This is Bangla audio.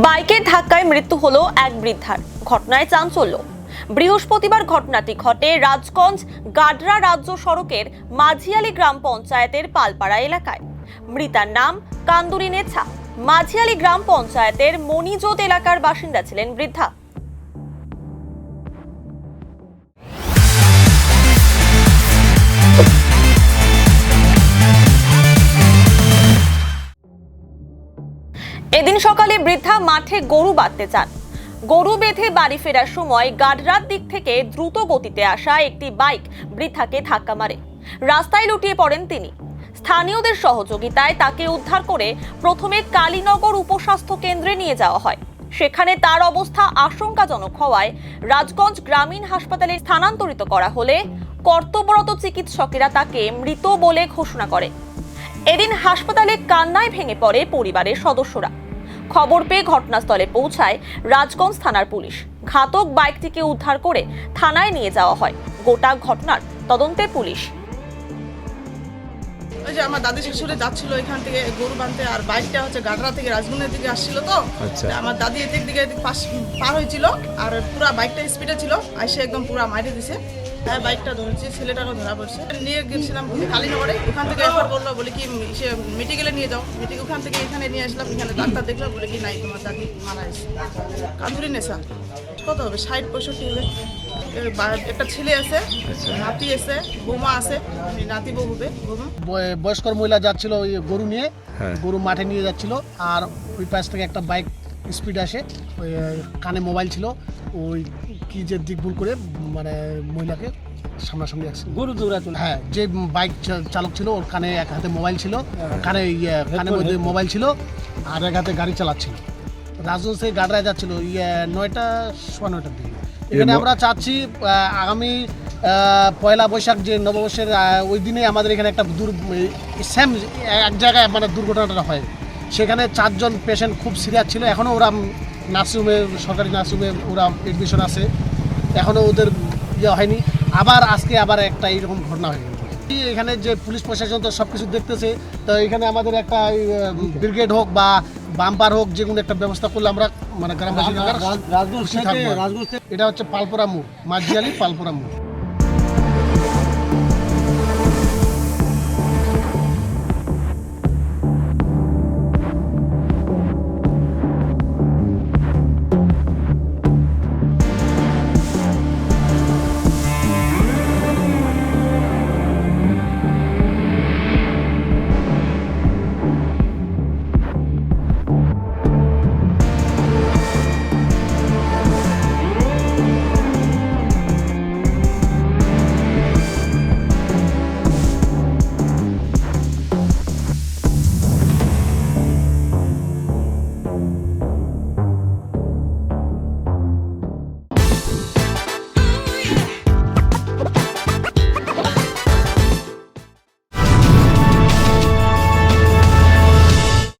বাইকের ধাক্কায় মৃত্যু হলো এক বৃদ্ধার। ঘটনায় চাঞ্চল্য। বৃহস্পতিবার ঘটনাটি ঘটে রাজগঞ্জ গাডরা রাজ্য সড়কের মাঝিয়ালি গ্রাম পঞ্চায়েতের পালপাড়া এলাকায়। মৃতার নাম কান্দুরি নেছা। মাঝিয়ালি গ্রাম পঞ্চায়েতের মণিজোত এলাকার বাসিন্দা ছিলেন বৃদ্ধা। এদিন সকালে বৃদ্ধা মাঠে গরু বাঁধতে চান। গরু বেঁধে বাড়ি ফেরার সময় গাডরার দিক থেকে দ্রুত গতিতে আসা একটি বাইক বৃদ্ধাকে ধাক্কা মারে। রাস্তায় লুটিয়ে পড়েন তিনি। স্থানীয়দের সহযোগিতায় তাকে উদ্ধার করে প্রথমে কালীনগর উপস্বাস্থ্য কেন্দ্রে নিয়ে যাওয়া হয়। সেখানে তার অবস্থা আশঙ্কাজনক হওয়ায় রাজগঞ্জ গ্রামীণ হাসপাতালে স্থানান্তরিত করা হলে কর্তব্যরত চিকিৎসকেরা তাকে মৃত বলে ঘোষণা করে। এদিন হাসপাতালে কান্নায় ভেঙে পড়ে পরিবারের সদস্যরা। খবর পেয়ে ঘটনাস্থলে পৌঁছায় রাজগঞ্জ থানার পুলিশ। ঘাতক বাইকটিকে উদ্ধার করে থানায় নিয়ে যাওয়া হয়। গোটা ঘটনার তদন্তে পুলিশ। ওই যে আমার দাদি শ্বশুরে যাচ্ছিল এখান থেকে গরু বাঁধতে, আর বাইকটা হচ্ছে গাডরা থেকে রাজগুনের দিকে আসছিল। তো আমার দাদি এদিক দিকে পার হয়েছিল, আর পুরা বাইকটা স্পিডে ছিল, আইসে একদম পুরা মাইরে দিছে। হ্যাঁ, বাইকটা ধরেছি, ছেলেটাকে ধরা পড়ছে। নিয়ে গেছিলাম কালীনগরে, ওখান থেকে এফআর বললো, বলে কি সে মেডিকেলে নিয়ে যাও। ওখান থেকে এখানে নিয়ে আসলাম, এখানে ডাক্তার দেখলো, বলে কি নাই, তোমার দাদি মারা গেছে। কান্দুরি নেশা। কত হবে? 60-65 হবে। একটা ছেলে আছে, নাতি আছে, বৌমা আছে, নাতি বউ হবে। বয়স্কর মহিলা যাচ্ছিল ওই গরু নিয়ে, গরু মাঠে নিয়ে যাচ্ছিল, আর ওই পাশ থেকে একটা বাইক স্পিড আসে, ওই কানে মোবাইল ছিল, ওই কি যে দিক ভুল করে মানে মহিলাকে সামনাসামনি গরু দৌড়াচ্ছিল। হ্যাঁ, যে বাইক চালক ছিল ওর কানে এক হাতে মোবাইল ছিল, কানের মধ্যে মোবাইল ছিল, আর এক হাতে গাড়ি চালাচ্ছিল। রাজগঞ্জ থেকে গাডরায় যাচ্ছিল 9:15 দিকে। এখানে আমরা চাচ্ছি আগামী পয়লা বৈশাখ যে নববর্ষের ওই দিনে আমাদের এখানে একটা সেম এক জায়গায় মানে দুর্ঘটনাটা হয়। সেখানে 4 জন পেশেন্ট খুব সিরিয়াস ছিল। এখনও ওরা নার্সিংহোমে, সরকারি নার্সিংহোমে ওরা এডমিশন আছে, এখনও ওদের হয়নি। আজকে আবার একটা এইরকম ঘটনা হয়ে গেল। এখানে যে পুলিশ প্রশাসন তো সব কিছু দেখতেছে, তো এখানে আমাদের একটা ব্রিগেড হোক বা বাম্পার হোক, যে কোনো একটা ব্যবস্থা করলে আমরা মানে গ্রামবাসী। এটা হচ্ছে পালপোরা মোড়, মাঝিয়ালি পালপোরা মোড়।